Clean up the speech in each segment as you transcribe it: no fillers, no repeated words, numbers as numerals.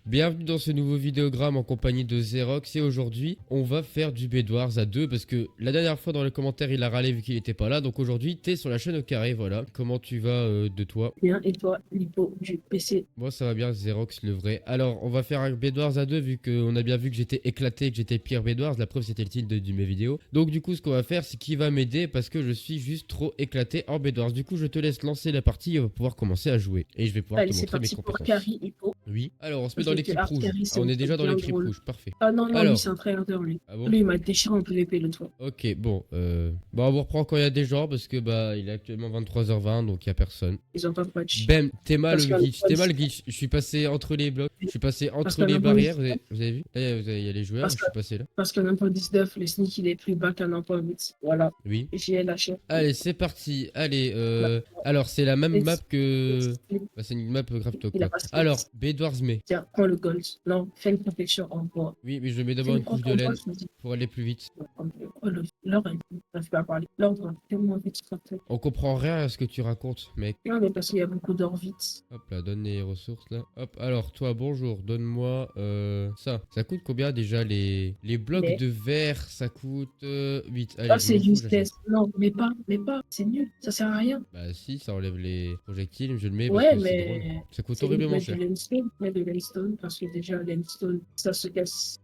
Bienvenue dans ce nouveau vidéogramme en compagnie de Xerox et aujourd'hui on va faire du Bedwars à deux parce que la dernière fois dans les commentaires il a râlé vu qu'il était pas là, donc aujourd'hui t'es sur la chaîne au carré, voilà. Comment tu vas de toi? Bien, et toi, l'hypo du PC? Moi ça va bien, Xerox le vrai. Alors on va faire un Bedwars à deux vu qu'on a bien vu que j'étais éclaté, que j'étais pire Bedwars, la preuve c'était le titre de mes vidéos. Donc du coup ce qu'on va faire c'est qui va m'aider parce que je suis juste trop éclaté en Bedwars. Du coup je te laisse lancer la partie et on va pouvoir commencer à jouer et je vais pouvoir Allez, te c'est montrer mes parti pour compétences. carry hypo. Oui. Alors on se met Je dans vais te l'équipe hard rouge. carry, Ah, on est déjà dans bien l'équipe drôle. rouge, parfait. Ah non, non, lui, Alors, c'est un tryharder, lui. ah bon? Lui, il m'a déchiré en PVP l'autre fois. Ok, bon, on vous reprend quand il y a des gens parce que bah il est actuellement 23h20 donc il y a personne. Ils ont pas de patch. Bam, t'es mal Parce le que glitch, t'es mal le glitch. Je suis passé entre les blocs, je suis passé Parce entre qu'à les n'importe barrières, vous avez vu? Là, il y a les joueurs, parce je que suis passé là. parce qu'à n'importe 19, le sneak, il est plus bas qu'un impôt 8. Voilà. Oui. J'ai lâché. Allez, c'est parti. Allez, Là, alors c'est la même map il que... Bah, c'est une map Grafto a quoi. pas split. Alors, Bedwars May. Tiens, prends le gold. Non, fais une protection en bois. Oui, mais je mets Fais d'abord une une couche de en bois, laine je me dis. pour aller plus vite. Oh, l'ordre, il n'arrive pas à parler. L'ordre, tellement vite, ça fait. On comprend rien à ce que tu racontes, mec. Non, mais parce qu'il y a beaucoup d'or vite. Hop là, donne les ressources là. Hop, alors toi, bonjour, donne-moi ça. Ça coûte combien déjà les blocs Mais de verre? Ça coûte 8. Allez, ça, je c'est m'en fous, du j'achète. test. Non, mais pas. C'est nul. Ça sert à rien. Bah si, ça enlève les projectiles, je le mets parce Ouais, que c'est drôle. mais Ça coûte c'est horriblement mettre cher. du limestone, mettre de limestone, parce que déjà, le limestone, ça se casse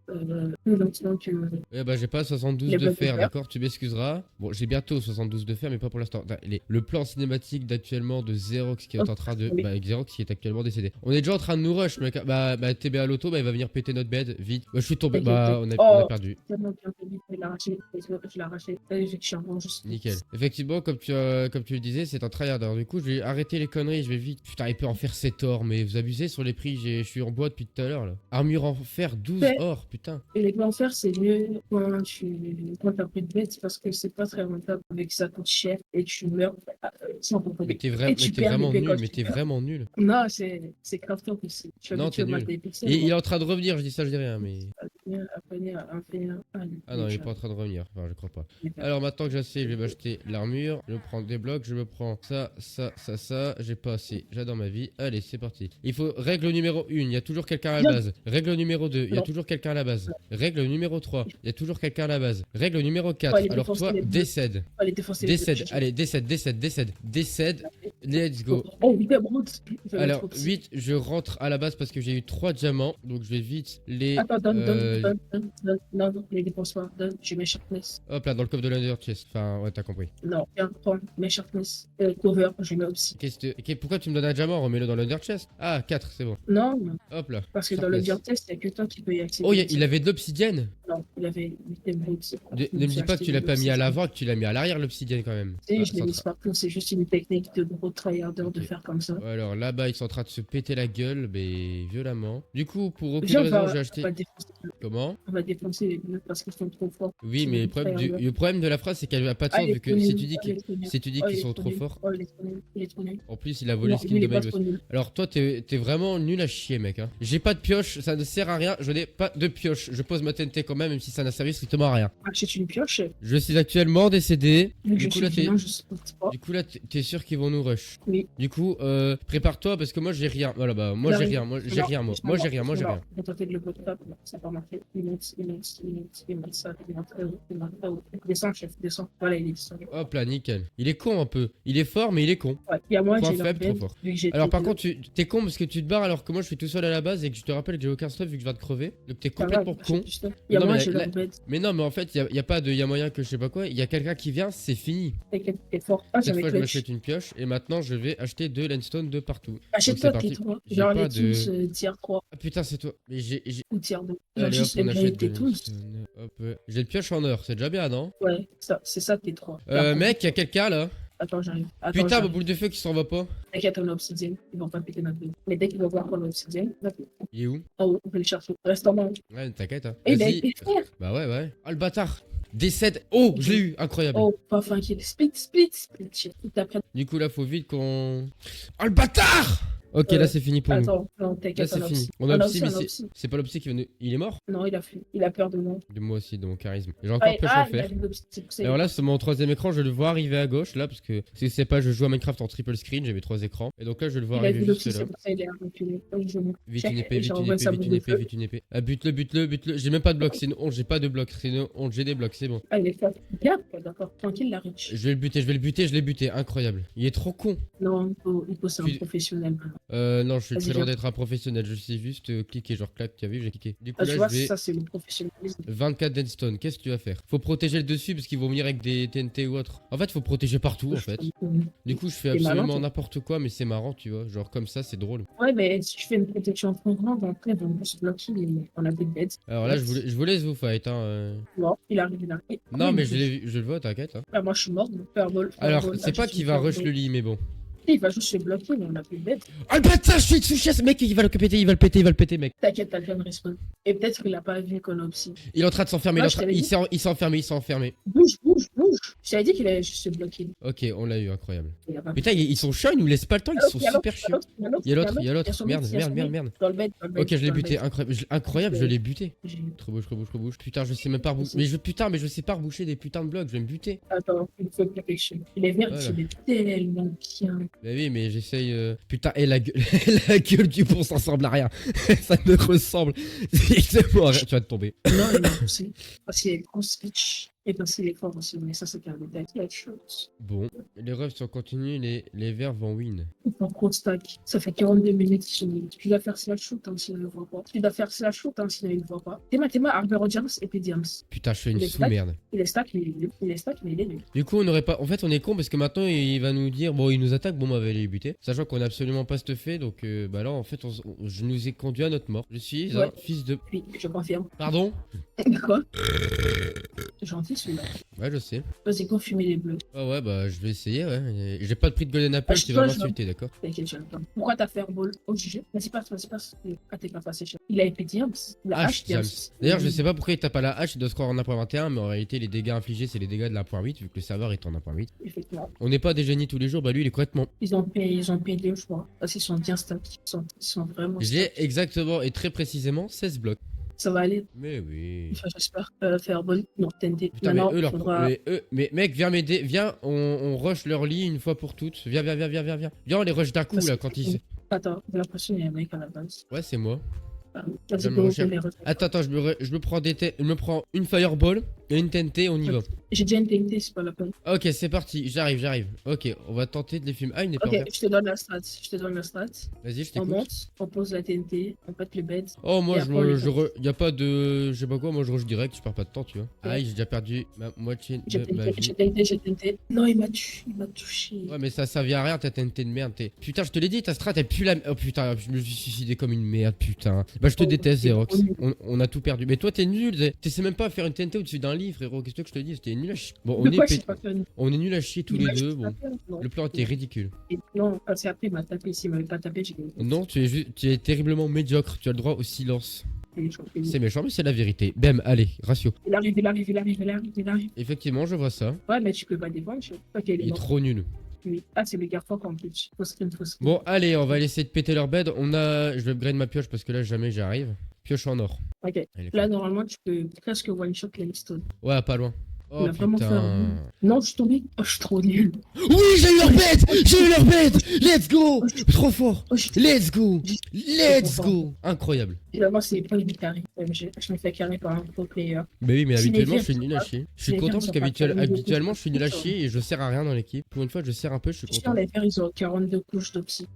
plus lentement que Ouais bah j'ai pas 72 les de blocs de fer, fer. d'accord? Tu m'excuseras. Bon, j'ai bientôt 72 de fer, mais pas pour l'instant. Le plan cinématique d'actuellement de Xerox qui est Hop, en train de... oui. Bah Xerox qui est actuellement décédé. On est déjà en train de nous rush, mec. Bah TBA Loto, bah il va venir péter notre bed, vite. Bah je suis tombé, bah on a Oh, perdu. tellement bien fait, je l'ai arraché. Je l'ai arraché. Allez, je suis en bon juste. Nickel. Effectivement, comme tu le disais, c'est un tryharder. Du coup, je vais arrêter les conneries, je vais vite. Putain, il peut en faire 7 or, mais vous abusez sur les prix. Je suis en bois depuis tout à l'heure là. Armure en fer 12 Ouais. or, putain. Et les plans faire, c'est mieux quand t'as pris de bête, parce que c'est pas très rentable avec ça coûte cher et tu meurs sans Mais comprendre. t'es Et tu perds vraiment l'épée nul, quand mais tu t'es meurs. vraiment nul. Non, c'est crafton aussi. Je suis Non, habitué t'es au match nul. des pixels. Et il est en train de revenir, je dis ça, je dis rien, mais. Ah non, il est pas en train de revenir. Enfin, je crois pas. Alors maintenant que j'assais, je vais m'acheter l'armure. Je prends des blocs, je me prends ça. J'ai pas assez. J'adore ma vie. Allez, c'est parti. Il faut règle numéro 1, il y a toujours quelqu'un à la base. Règle numéro 2, il y a toujours quelqu'un à la base. Règle numéro 3, il y a toujours quelqu'un à la base. Règle numéro 4, alors toi, décède. Décède, allez, décède. Let's go. Oh, oui, brute. Alors, 8, je rentre à la base parce que j'ai eu 3 diamants. Donc, je vais vite les. Attends, donne. Non, les dépenses pas. Donne, je mets sharpness. Hop là, dans le coffre de l'Under Chest. Enfin, ouais, t'as compris. Non, viens, prends, mets sharpness. Cover, je mets aussi. Pourquoi tu me donnes un diamant? Remets-le dans l'Under Chest. Ah, 4, c'est bon. Non, Hop là. parce que dans le Sharpness. Dirt Test, il n'y a que toi qui peux y accéder. Oh, il avait de l'obsidienne. Non, il avait 8 brutes. Ne me dis pas que tu l'as pas mis à l'avant, que tu l'as mis à l'arrière, l'obsidienne quand même. Si, Ah, je l'ai mis partout, c'est juste une technique de gros tryharder de Ok. faire comme ça. Ouais, alors là-bas, ils sont en train de se péter la gueule, mais violemment. Du coup, pour aucune Viens, raison, j'ai acheté. on va défoncer les bleus parce qu'ils sont trop forts. Oui, mais le problème de la phrase, c'est qu'elle a pas de sens, vu que si tu dis qu'ils sont trop forts. Il est trop nul. En plus, il a volé skin de Maïbos. Alors, toi, t'es vraiment nul à chier, mec. Hein. J'ai pas de pioche, ça ne sert à rien. Je n'ai pas de pioche. Je pose ma TNT quand même si ça n'a servi strictement à rien. Achète une pioche. Je suis actuellement décédé. Vu que Du je coup, suis là, vilain, je supporte pas. t'es sûr qu'ils vont nous rush. Oui. Du coup, prépare-toi parce que moi, j'ai rien. Voilà, bah, moi, j'ai rien. Moi, j'ai rien. Moi, j'ai rien. J'ai tenté de le botap, ça n'a pas marché. Il monte ça, il monte très haut, il monte très haut. Descends, chef, descends. Voilà, il est descendu. Hop là, nickel. Il est con un peu. Il est fort, mais il est con. Ouais, il y a moi, Point j'ai faible, la trop fort. Alors par contre, t'es con parce que tu te barres alors que moi je suis tout seul à la base et que je te rappelle que j'ai aucun stuff vu que je viens de crever. Donc t'es complètement con. Il y a Non, moi, mais j'ai la bête. Mais non, mais en fait, y a pas de. Y a moyen que je sais pas quoi. Il y a quelqu'un qui vient, c'est fini. T'es fort. Ah, Cette j'avais fois, je clutch. m'achète une pioche et maintenant je vais acheter de l'endstone de partout. Achète-toi Donc, c'est tes parti. 3. J'ai Genre pas les de- tools tier 3 Ah putain, c'est toi. Mais j'ai. ou tier 2. Genre Allez hop, juste on achète de tes tools. l'endstone. Hop, j'ai une pioche en or, c'est déjà bien, non? Ouais, c'est ça tes 3. Mec, y a quelqu'un là? Attends, j'arrive. Putain, ma boule de feu qui s'en va pas. T'inquiète, on a l'obsidienne. Ils vont pas péter notre vie. Mais dès qu'ils vont voir qu'on a l'obsidienne, Il est où? en haut, on peut les chercher. Reste en bas. Ouais, t'inquiète, hein. Et Vas-y. frère. Bah ouais. Oh le bâtard. Décède. Oh, je l'ai eu, incroyable. Oh, pas fin qui est split. Shit. T'as pris. Du coup là faut vite qu'on... Oh le bâtard! Ok, là c'est fini pour nous. Attends, non, Là t'inquiète, c'est on a fini. Opsi. On a On a Opsi, mais Opsi, on a c'est Opsi. c'est pas l'Opsi qui va nous... Il est mort? Non, il a fui. Il a peur de moi. De moi aussi, de mon charisme. J'ai encore pêche à Il faire. a vu Alors là, sur mon troisième écran, je le vois arriver à gauche, là, parce que si c'est pas, je joue à Minecraft en triple screen, j'ai mes 3 écrans. Et donc là, je le vois il a arriver vu juste l'Opsi, là. c'est pour ça il est reculé. Donc, je me- Vite Check, une épée, et vite j'ai une envoyé épée, sa vite boule une de épée, feu. vite une épée. Ah, bute-le, bute-le, bute-le. J'ai même pas de bloc, c'est une honte, j'ai pas de bloc, c'est une honte, j'ai des blocs, c'est bon. Ah, il est fort. Bien, ouais, d'accord. Tranquille, la riche. Je vais le buter, je vais le buter, je l'ai buté, incroyable. Il est trop con. Non, il faut c'est un Puis- professionnel. Maintenant. Non, je suis Vas-y, très loin viens. d'être un professionnel, je sais juste cliquer, genre clac, tu as vu, j'ai cliqué. Du coup, Ah, là, tu je vois, vais. ça, c'est le professionnalisme. 24 Deadstone, qu'est-ce que tu vas faire? Faut protéger le dessus parce qu'ils vont venir avec des TNT ou autre. En fait, faut protéger partout en fait. Du coup, je fais T'es malin, absolument toi. n'importe quoi, mais c'est marrant, tu vois. Genre comme ça, c'est drôle. Ouais, mais si je fais une protection trop grande, après, ils vont se bloquer et on a des bêtes. Alors là, je vous laisse vous fight, hein. Non, il arrive, il arrive. Non, mais je le vois, t'inquiète. Hein. Ah, moi, je suis mort. Fireball. Alors, Fireball. c'est pas qu'il va rush le lit, mais bon. Il va juste se bloquer, mais on a plus de bêtes. Oh le bâtard, je suis dessus, chasse, mec, il va le péter, il va le péter, il va le péter, mec. T'inquiète, t'as le de respawn. Et peut-être qu'il a pas vu qu'on a aussi. Il est en train de s'enfermer, Ouais, je t'avais dit. il s'est enfermé, il s'est enfermé. Bouge, bouge, bouge. Je t'avais dit qu'il allait juste se bloquer. Ok, on l'a eu, incroyable. Il a pas Putain, ils sont chiants, ils nous laissent pas le temps, ils sont super chiants. Il y a l'autre, il y a l'autre. Merde, merde, merde, merde. Dans le bed, dans le bed. Ok, je l'ai dans le buté, bed. incroyable, je l'ai buté. J'ai- Rebouche. Putain, je sais même pas reboucher. Mais je sais pas reboucher des putains de blocs, je vais me buter. Attends, il faut protection. Il est vert, Voilà. il est tellement bien. Bah oui, mais j'essaye. Putain, et la gueule, la gueule du pont, ça ressemble à rien. Ça me ressemble. Exactement à rien. Tu vas te tomber. Non, il m'a poussé. Parce qu'il est gros switch. Et parce qu'il est fort aussi. Mais ça, c'est un détail. Il y a autre chose. Bon, les refs sont continus, les verts vont win. Il faut gros stack. Ça fait 42 minutes qu'ils sont mis. Tu dois faire slash shoot hein, s'il ne le voit pas. Tu dois faire slash shoot hein, s'il ne le voit pas. Théma, Arbor James et puis Diams. Putain, je fais une Les sous-merde. Il est stack, mais il est stack, mais il est nul. Du coup, on n'aurait pas. En fait, on est con parce que maintenant, il va nous dire. Bon, il nous attaque, bon, on va aller les buter. Sachant qu'on a absolument pas stuffé, donc bah là, en fait, je nous ai conduit à notre mort. Je suis un Ouais. fils de. Oui, je confirme. Pardon? Quoi? Gentil celui-là. Ouais, je sais. Vas-y, go fumer les bleus. Ah ouais, bah je vais essayer, ouais. J'ai pas de prix de Golden Apple, tu Toi, vas je- m'insulter, d'accord? T'inquiète, j'ai le temps. Pourquoi t'as fait un ball au GG? Vas-y, passe. Ah, t'es pas passé cher. Il a épée Diams. La hache Diams. D'ailleurs, je sais pas pourquoi il tape à la hache, il doit se croire en 1.21, mais en réalité, les dégâts infligés, c'est les dégâts de la 1.8, vu que le serveur est en 1.8. Effectivement. On n'est pas des génies tous les jours, bah lui, il est complètement. Ils ont payé deux, je crois. Parce qu'ils sont bien stack. Ils sont vraiment J'ai stack. exactement et très précisément 16 blocs. Ça va aller. Mais oui. Enfin, j'espère. Faire ball. Non, TNT. Putain, Maintenant, mais eux, faudra... mais mec, viens m'aider, viens, on rush leur lit une fois pour toutes. Viens. Viens, on les rush d'un coup, là, quand ils. Attends, j'ai l'impression qu'il y a un mec à la base. Ouais, c'est moi. Vas-y, J'aime go, le je les refais. Attends, je me prends je me prends une fireball et une TNT, on y va. J'ai déjà une TNT, c'est pas la peine. Ok, c'est parti, j'arrive. Ok, on va tenter de les fumer. Ah, il n'est pas Ok, ouvert. je te donne la strat. Vas-y, je On t'écoute. monte, on pose la TNT, on pète les beds. Oh, moi, Et après, on les y a pas de. Je sais pas quoi, moi je rush direct, je perds pas de temps, tu vois. Aïe, j'ai déjà perdu ma moitié J'ai de ma TNT, vie. j'ai TNT. Non, il m'a touché. Ouais, mais ça vient à rien, ta TNT de merde. Putain, je te l'ai dit, ta strat, elle pue la. Oh putain, je me suis suicidé comme une merde, putain. Bah, je te Oh, déteste, t'es Xerox. trop nul. On a tout perdu. Mais toi, t'es nul. Tu sais même pas faire une TNT au-dessus d'un lit, frérot. Qu'est-ce que je te dis? C'était nul à chier. Bon, De quoi je sais pas faire une- on est nul à chier tous les Ouais, je deux. sais Bon, pas faire, non. le plan était ridicule. Et non, parce qu'après, il m'a tapé. S'il m'avait pas tapé, j'ai gagné. Non, tu es terriblement médiocre. Tu as le droit au silence. Il C'est méchant, mais c'est la vérité. Bam, allez, ratio. arrive. Effectivement, je vois ça. Ouais, mais tu peux pas défendre. Ok, il Il est est mort. trop nul. Oui. Ah, c'est le Garfoc en plus. Faut screen. Bon, allez, on va essayer de péter leur bed. Je vais upgrade ma pioche parce que là, jamais j'y arrive. Pioche en or. Ok. Elle est Là, faite. normalement, tu peux presque one-shot les stone. Ouais, pas loin. Oh Il a vraiment fait putain. un- Non, je suis tombé. Oh, je suis trop nul. Oui, j'ai eu leur bed! J'ai eu leur bed! Let's go! Trop fort! Oh, je- Let's go! je- Let's go! Incroyable. Finalement, c'est pas du carré. Je me fais carré par un pro player. Mais oui, mais Si les habituellement, je verts suis sont nul à pas- chier. Je si suis les content verts parce sont pas qu'habituellement, carrés, je suis nul à c'est chier et je sers à rien dans l'équipe. Pour une fois, je sers un peu, je suis Je content. les faire, ils ont 42 couches d'opsie.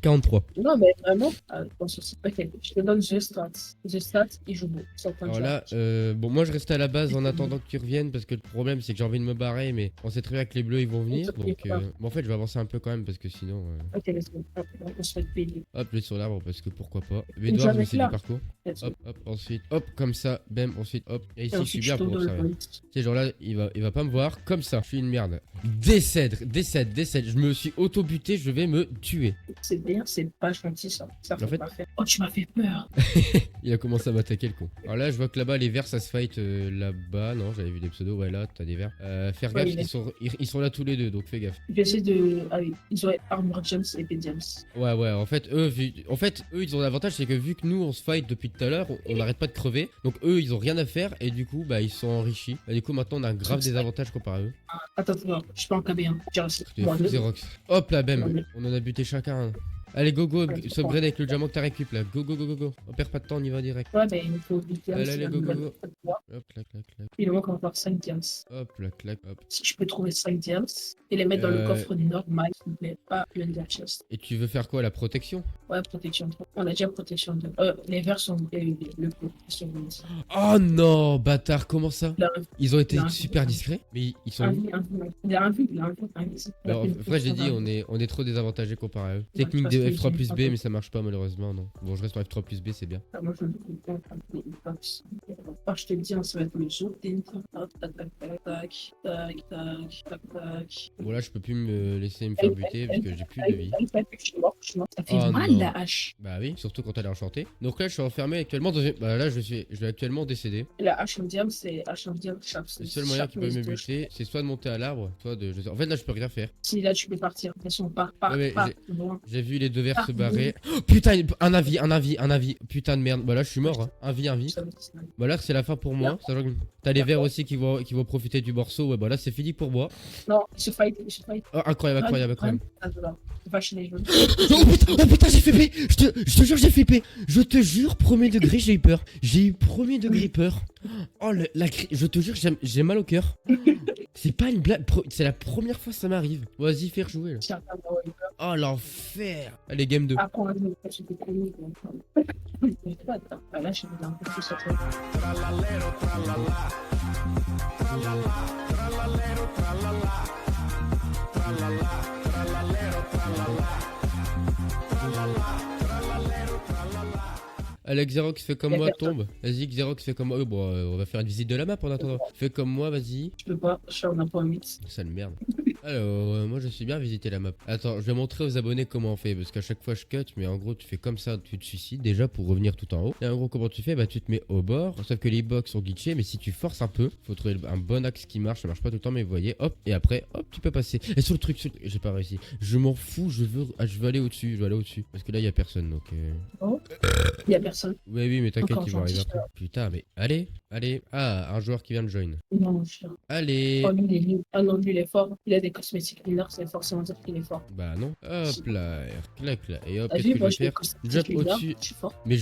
43. Non, mais vraiment, bon, ok, je te donne The Stats. The Stats, il joue beau. Sans point de Alors là, bon, moi je reste à la base en attendant que tu reviennes parce que le problème c'est que j'ai envie de me barrer, mais on sait très bien que les bleus ils vont venir. Donc, bon, en fait, je vais avancer un peu quand même parce que sinon. Ok, let's go. Hop, on se fait payer. Hop, je vais sur l'arbre parce que pourquoi pas. Une Edouard, je avec sais du là. parcours. Let's go. Hop, ensuite, hop, comme ça, bam, ensuite, hop. Et ici, Et je suis ensuite, bien je te pour donne ça. le Ouais. point. Tu sais, genre là, il va pas me voir comme ça. Je suis une merde. Décède, décède, décède. Je me suis auto-buté, je vais me tuer. C'est bien, c'est pas gentil ça. Ça faut En fait- pas faire. Oh, tu m'as fait peur. Il a commencé à m'attaquer le con. Alors là, je vois que là-bas, les verts, ça se fight là-bas. Non, j'avais vu des pseudos. Ouais, là, t'as des verts. Faire Ouais, gaffe, il est. ils sont là tous les deux, donc fais gaffe. J'essaie de. Ah oui, ils ont Armor James et P. James. Ouais, ouais, en fait, eux, ils ont l'avantage, c'est que vu que nous, on se fight depuis tout à l'heure, on n'arrête pas de crever. Donc eux, ils ont rien à faire et du coup, bah, ils sont enrichis. Et du coup, maintenant, on a un grave désavantage comparé à eux. Attends, je suis pas en KB1. J'ai réussi. T'es Moi, fou, deux. Xerox. Hop là, bam. Ouais. On en a buté chacun. Allez, go, go, Ouais, subgrade avec le diamant que t'as récup là. Go, go, go, go, go. On perd pas de temps, on y va direct. Ouais, mais il faut vite. Allez, go, go, go. Hop, clac, clac, clac. Il manque encore 5 diams. Hop, là, clac, hop. Si je peux trouver 5 diams et les mettre dans le coffre du Nord, s'il te plaît, pas l'Under Chest. Et tu veux faire quoi, la protection? Ouais, protection 3. On a déjà protection 2. Les verts sont. Le protection 2. Oh non, bâtard, comment ça? Il a Ils ont été Non, super non. discrets, mais ils sont un où? vu, il a un vu, il a un vu. Alors, vrai, j'ai dit, on est trop désavantagés comparé à eux. Ouais, Technique parce de que F3 plus j'ai- B, mais ça marche pas malheureusement, non. Bon, je reste en F3 plus B, c'est bien. Moi, je je te le dis, ça va être le jour. Tac, tac, tac, tac, tac, tac, tac, tac. Bon, là, je peux plus me laisser me faire buter parce que j'ai plus de vie. Je suis mort. Ça fait Oh mal non. la hache. Bah oui, surtout quand elle est enchantée. Donc là, je suis enfermé actuellement dans une... Bah là, je vais actuellement décéder. La hache en diam, c'est hache en diam. Le seul moyen qui peut me buter, c'est soit de monter à l'arbre, soit de... En fait, là, je peux rien faire. Si là, tu peux partir. Attention, pas Ouais, mais loin. J'ai vu les deux verts Ah, se barrer. Oh, putain, un avis. Putain de merde. Bah là, je suis mort. Hein. Un vie. Bah là, c'est la fin pour moi. Sachant que t'as les verts aussi qui vont profiter du morceau. Ouais, bah là, c'est fini pour moi. Non, il se fight. Oh, incroyable. Va chez les jeunes. Oh putain, j'ai fait P. Je te jure, j'ai fait P. Je te jure, premier degré, j'ai eu peur. J'ai eu premier degré peur. Oh, je te jure, j'ai mal au cœur. C'est pas une blague. C'est la première fois que ça m'arrive. Vas-y, faire jouer là. Tiens, Oh, l'enfer. Allez, game 2. après, on va dire que c'était connu. Là, je vais un peu plus à toi. Allez, Xerox, fais comme Y'a moi, personne. tombe. Vas-y, Xerox, fais comme moi. Bon, on va faire une visite de la map en attendant. Fais comme moi, vas-y. Je peux pas, je suis en 1.8. Sale merde. Alors, moi je suis bien visiter la map. Attends, je vais montrer aux abonnés comment on fait. Parce qu'à chaque fois je cut, mais en gros tu fais comme ça, tu te suicides déjà pour revenir tout en haut. Et en gros, comment tu fais? Bah, tu te mets au bord. Sauf que les box sont glitchés, mais si tu forces un peu, faut trouver un bon axe qui marche. Ça marche pas tout le temps, mais vous voyez, hop, et après, hop, tu peux passer. Et sur le truc, j'ai pas réussi. Je m'en fous, je veux aller au-dessus. Parce que là, il y a personne donc. Oh, il y a personne. Oui, mais t'inquiète, Encore ils vont arriver gentil, après. Putain, mais allez. Ah, un joueur qui vient de join. Non, je suis. Allez. Oh, lui, il est nul. Ah non, lui, il est fort. Il a des cosmétiques mineurs, c'est forcément dire qu'il est fort. Bah non. Hop là, clac là. Et hop, T'as qu'est-ce vu, que moi, je vais faire? Jump Jump au-dessus. Je suis fort. Mais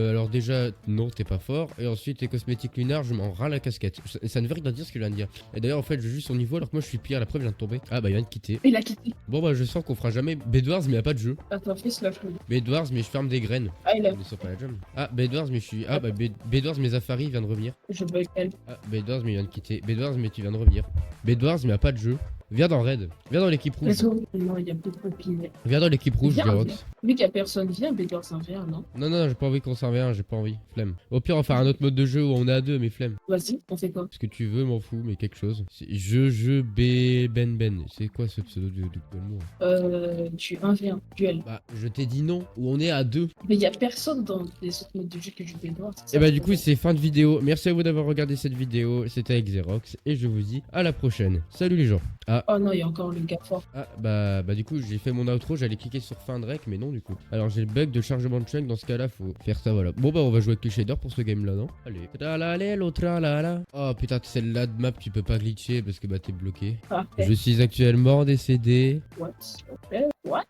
alors déjà, non, t'es pas fort. Et ensuite, tes cosmétiques lunars, je m'en râle la casquette. Ça ne veut rien dire ce que je viens de dire. Et d'ailleurs, en fait, je joue son niveau alors que moi, je suis pire. La preuve vient de tomber. Ah bah, il vient de quitter. Il a quitté. Bon bah, je sens qu'on fera jamais Bedwars, mais y a pas de jeu. Attends, fais slash le. Bedwars, mais je ferme des graines. Ah, il a. Ils sont pas la jump. Ah, Bedwars, mais je suis. Ah bah, Bedwars, mais Zafari vient de revenir. Je bug elle. Ah, Bedwars, mais il vient de quitter. Bedwars, mais tu viens de revenir. Bedwars, mais y a pas de jeu. Viens dans Raid. Viens dans l'équipe rouge. Let's go. Non, il y a plus de copines. Viens dans l'équipe rouge, Viens, Xerox. Vu qu'il y a personne, viens, Beggar sans vient, non? Non, j'ai pas envie qu'on s'en vienne, j'ai pas envie. Flemme. Au pire, on va faire un autre mode de jeu où on est à deux, mais flemme. Vas-y, on fait quoi? Ce que tu veux, m'en fous, mais quelque chose. Ben. C'est quoi ce pseudo de mot? Tu 1v1, duel. Bah, je t'ai dit non, où on est à deux. Mais il y a personne dans les autres modes de jeu que je vais voir. Et bah, du coup, c'est fin de vidéo. Merci à vous d'avoir regardé cette vidéo. C'était avec Xerox. Et je vous dis à la prochaine. Salut les gens. Oh non, il y a encore le gars fort. Ah, bah, du coup, j'ai fait mon outro. J'allais cliquer sur fin de rec, mais non, du coup. Alors, j'ai le bug de chargement de chunk. Dans ce cas-là, faut faire ça, voilà. Bon, bah, on va jouer avec les shaders pour ce game-là, non? Allez. Tralalelo, tralala. Oh putain, celle-là de map, tu peux pas glitcher parce que bah, t'es bloqué. Ah, Je suis actuellement décédé. what? What?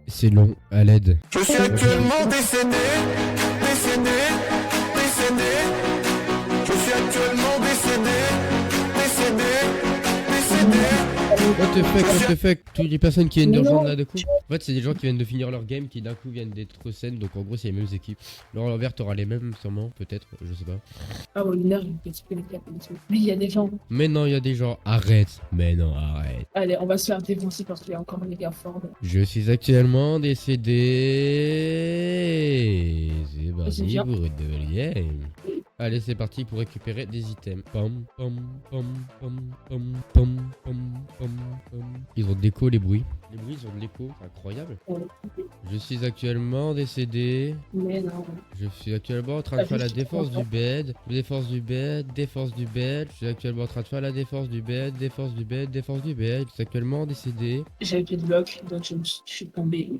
C'est long, à l'aide. Je suis actuellement décédé. Je suis actuellement décédé. What the fuck, toutes les personnes qui viennent de Non. rejoindre là de coup. En fait, c'est des gens qui viennent de finir leur game qui d'un coup viennent d'être scènes. Donc en gros, c'est les mêmes équipes. Alors l'envers, t'auras les mêmes, sûrement, peut-être, je sais pas. Ah ouais, une heure, il peut se connecter comme ça. Mais il y a des gens. Mais non, il y a des gens. Arrête. Mais non, arrête. Allez, on va se faire défoncer parce qu'il y a encore des gars forts. Je suis actuellement décédé. C'est C'est parti bien. pour une nouvelle game. Allez, c'est parti pour récupérer des items. Pom, pom, pom, pom, pom, pom, pom, pom, pom. Ils ont de l'écho, les bruits. Les bruits, ils ont de l'écho. C'est incroyable. Je suis actuellement décédé. Mais non. Je suis actuellement en train de faire la défense du bed. Défense du bed, défense du bed. Je suis actuellement en train de faire la défense du bed, défense du bed, défense du bed. Je suis actuellement décédé. J'avais plus de bloc, donc je suis tombé.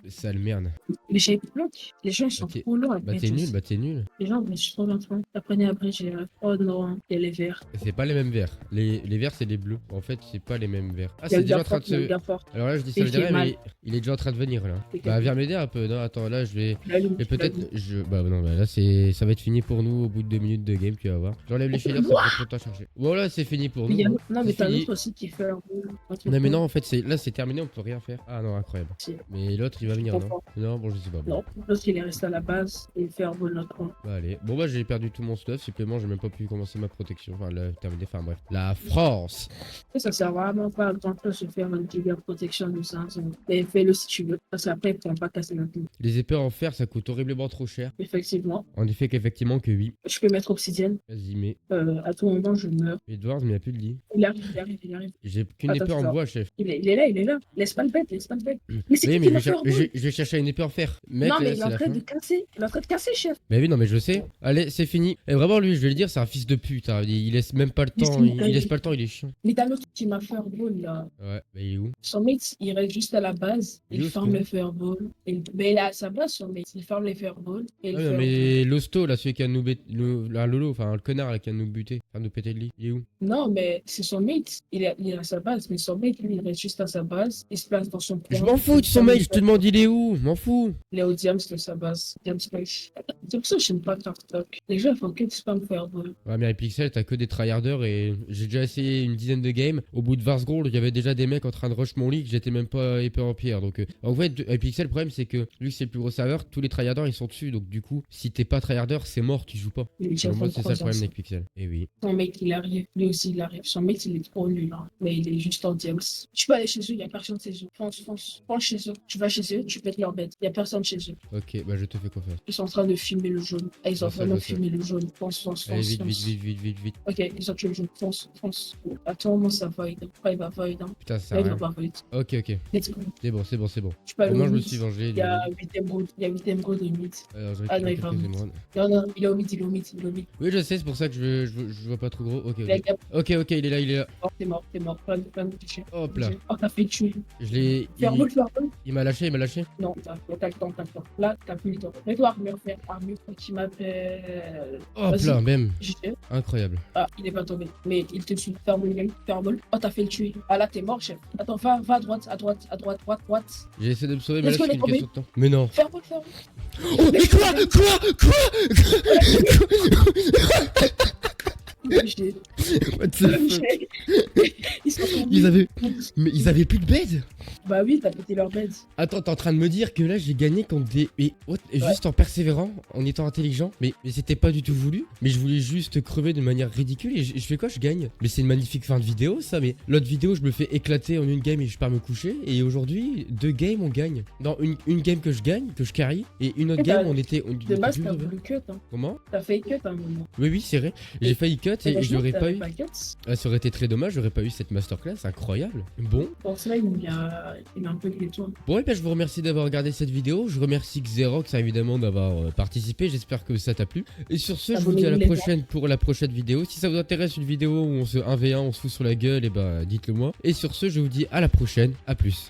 Sale merde. Mais j'avais plus de bloc. Les gens, ils sont Ok. trop loin. Bah t'es nul, bah t'es nul. Les gens, mais je suis trop bien. Après, j'ai. Oh non, il y a les verts. C'est pas les mêmes verts. Les verts, c'est les bleus. En fait, c'est pas les mêmes verts. Ah, Il y a c'est le déjà gars en train de fort, il y a le se... gars fort. Alors là, je dis ça, Et le qui est dirais, mal. mais il est déjà en train de venir là. C'est Bah, quel- viens m'aider un peu. Non, attends, là, je vais. L'allume, Et tu peut-être, l'allumes. bah non, bah là, ça va être fini pour nous au bout de 2 minutes de game, tu vas voir. J'enlève les shaders, ça prend trop de temps à charger. Voilà, c'est fini pour Mais nous. il y a- hein. Non, mais C'est t'as fini. l'autre aussi qui fait un peu. Non, mais non, en fait, là, c'est terminé, on peut rien faire. Ah non, incroyable. Si. Mais l'autre, il va venir, non? Non, bon, je sais pas. Bon. Non, l'autre il est resté à la base et il fait un bon notre point. Bah, allez. Bon, bah, j'ai perdu tout mon stuff. Supplément, j'ai même pas pu commencer ma protection. Enfin, terminer. Enfin, bref. La France! Et ça sert vraiment pas à grand chose de faire une giga protection de ça. Mais fais-le si tu veux. Parce qu'après, ils pourront pas casser notre vie. Les épées en fer, ça coûte horriblement trop cher. Effectivement. En effet, qu'effectivement, que oui. Je peux mettre obsidienne. Vas-y, mais. À tout moment, je meurs. Edwards, mais il n'y a plus de lit. Il arrive, il arrive, il arrive. J'ai qu'une Attends, épée en attends. bois, chef. Il est là, il est là. Laisse pas le bête, laisse pas le bête. Mais c'est Oui, qui mais qui m'a fait un boule je vais chercher une épée en fer. Mec, Non, là, mais il est c'est en la train fin. de casser. Il est en train de casser, chef. Mais oui, non, mais je sais. Allez, c'est fini. Et vraiment, lui, je vais le dire, c'est un fils de pute. Hein. Il laisse même pas le Mais temps. c'est une Il dinguerie. laisse pas le temps, il est chiant. Mais t'as l'autre qui m'a fait un boule, là. Ouais, bah il est où? Son mate, il reste juste à la base. Il est Il où, farm ce le fireball. Mais il a à sa base, son mate. Il farm les fireballs. Et Ah le non, fireball. mais l'hosto, là, celui qui a nous un lolo, enfin, le connard, là, qui a nous buter. Enfin, nous péter le lit. Il est où? Non, mais c'est son mate. Il est à sa base. Mais son mate, lui, il reste juste à sa base. Il se place dans son point. Je m'en fous de son mail, je te demande, il est où? M'en fous. Il est au Diams de sa base. Diams Place. C'est pour ça que j'aime pas TikTok. Les gens font que du spam fireball. Ouais, mais avec Pixel, t'as que des tryharders et j'ai déjà essayé une dizaine de games. Au bout de 20 secondes, il y avait déjà des mecs en train de rush mon lit que j'étais même pas épée en pierre. Donc, en fait, avec Pixel, le problème, c'est que vu que c'est le plus gros serveur, tous les tryharders ils sont dessus. Donc, du coup, si t'es pas tryharder, c'est mort, tu joues pas. Il est déjà Donc, moi, c'est ça le 33 ans. problème avec Pixel. Et oui. Son mate, il arrive. Lui aussi, il arrive. Son mate, il est trop nul. Hein. Mais il est juste en Diams. Tu peux aller chez eux, il y a personne chez eux. Fonce. Fonce chez eux. Tu vas chez eux, tu pètes leur bête. Il y a personne chez eux. Ok, bah je te fais confiance. Ils sont en train de filmer le jaune. Ah, ils ont Je sais, vraiment je sais. filmé le jaune. Fonce. Allez, vite. Ok, ils ont tué le jaune. Fonce. À tout moment, ça void. Après, il va void. Hein. Putain, ça Là, sert il à va rien. pas void. Ok. Let's go. C'est bon. Tu peux aller Moi, au je me mid. suis vengé. Il y a 8 émeraudes. Il y a 8 émeraudes de mid. Alors, je Ah, non, récupère il va quelques au mid. émeraudes. Non, il est au mid. Oui, je sais, c'est pour ça que je vois pas trop gros. Ok, Il a gap. ok, il est là. Oh, t'es mort. Plein de toucher. Hop là. Oh, t'as fait tuer. Je l'ai. Fireball. Il m'a lâché. Non, t'as le temps. Là, t'as plus le temps. Mets-toi armure, faire armure qui m'appelle. Hop Vas-y. là, même. JT. Incroyable. Ah, il est pas tombé. Mais il te suit. Fireball. Oh, t'as fait le tuer. Ah, là, t'es mort, chef. Attends, va à droite. J'ai essayé de me sauver, mais là, Est-ce c'est qu'on est une tombé question de temps. Mais non. Fireball. Oh, mais quoi What the fuck? Ils sont tombés. Ils avaient plus de bed? Bah oui, t'as pété leur bed. Attends, t'es en train de me dire que là j'ai gagné contre des. Mais juste en persévérant, en étant intelligent. Mais c'était pas du tout voulu. Mais je voulais juste crever de manière ridicule. Et je fais quoi? Je gagne. Mais c'est une magnifique fin de vidéo ça. Mais l'autre vidéo, je me fais éclater en une game et je pars me coucher. Et aujourd'hui, 2 games on gagne. Non, une game que je gagne, que je carry. Et une autre Et game bah, on était. De base, t'as voulu cut. Hein. Comment? T'as fait cut à un moment. Oui, c'est vrai. J'ai failli cut et j'aurais pas eu. Cut. Ah, ça aurait été très dommage, j'aurais pas eu cette masterclass. Incroyable. Bon. Pour cela, il a un peu de l'étoile. Bon, et ben je vous remercie d'avoir regardé cette vidéo. Je remercie Xerox évidemment d'avoir participé. J'espère que ça t'a plu. Et sur ce, je vous dis à la prochaine pour la prochaine vidéo. Si ça vous intéresse, une vidéo où on se 1v1, on se fout sur la gueule, et bah dites-le moi. Et sur ce, je vous dis à la prochaine. À plus.